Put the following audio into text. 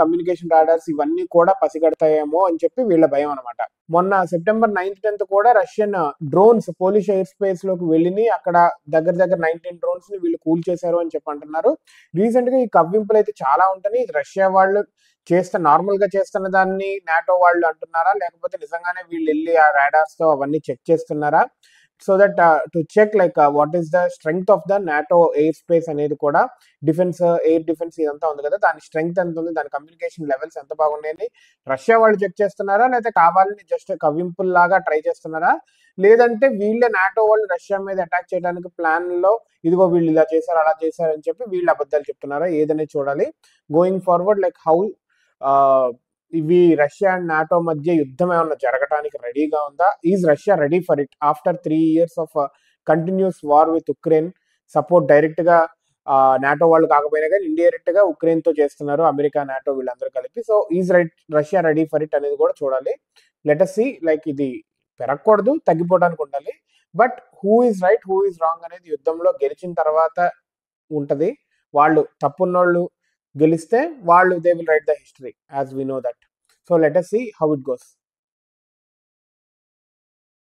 Communication radars ఇవన్నీ కూడా పసిగడతాయేమో అని చెప్పి వీళ్ళ భయం అనమాట. మొన్న సెప్టెంబర్ 9th, 10th కూడా Russian drones Polish air space లోకి వెళ్ళి అక్కడ దగ్గర 19 డ్రోన్స్ ని వీళ్ళు కూల్చేశారు అని చెప్పి అంటున్నారు. రీసెంట్ గా ఈ కవ్వింపులు అయితే చాలా ఉంటాయి. రష్యా వాళ్ళు నార్మల్ గా చేస్తున్న దాన్ని నాటో వాళ్ళు అంటున్నారా, లేకపోతే నిజంగానే వీళ్ళు వెళ్ళి ఆ రాడార్స్ తో అవన్నీ చెక్ చేస్తున్నారా? So that to check like what is the strength of the NATO air space అనేది కూడా డిఫెన్స్, ఎయిర్ డిఫెన్స్ ఇదంతా ఉంది కదా, దాని స్ట్రెంగ్త్ ఎంత ఉంది, దాని కమ్యూనికేషన్ లెవెల్స్ ఎంత బాగున్నాయని రష్యా వాళ్ళు చెక్ చేస్తున్నారా, లేకపోతే కావాలని జస్ట్ కవ్వింపుల్లాగా ట్రై చేస్తున్నారా, లేదంటే వీళ్ళే నాటో వాళ్ళు రష్యా మీద అటాక్ చేయడానికి ప్లాన్ లో ఇదిగో వీళ్ళు ఇలా చేశారు అలా చేశారు అని చెప్పి వీళ్ళు అబద్ధాలు చెప్తున్నారా ఏదనే చూడాలి. గోయింగ్ ఫార్వర్డ్ లైక్ హౌ ఇవి రష్యా అండ్ నాటో మధ్య యుద్ధం ఏమన్నా జరగడానికి రెడీగా ఉందా? Is Russia ready for it after 3 years of continuous war with Ukraine? Support direct గా నాటో వాళ్ళు కాకపోయినా కానీ ఇండైరెక్ట్ గా ఉక్రెయిన్ తో చేస్తున్నారు అమెరికా, నాటో వీళ్ళందరూ కలిపి. So is Russia ready for it అనేది కూడా చూడాలి. Let us see. లైక్ ఇది పెరగకూడదు, తగ్గిపోవడానికి ఉండాలి. But who is right, who is wrong అనేది యుద్ధంలో గెలిచిన తర్వాత ఉంటది. వాళ్ళు తప్పున్నోళ్ళు గెలిస్తే వాళ్ళు they will write the history as we know that. So let us see how it goes.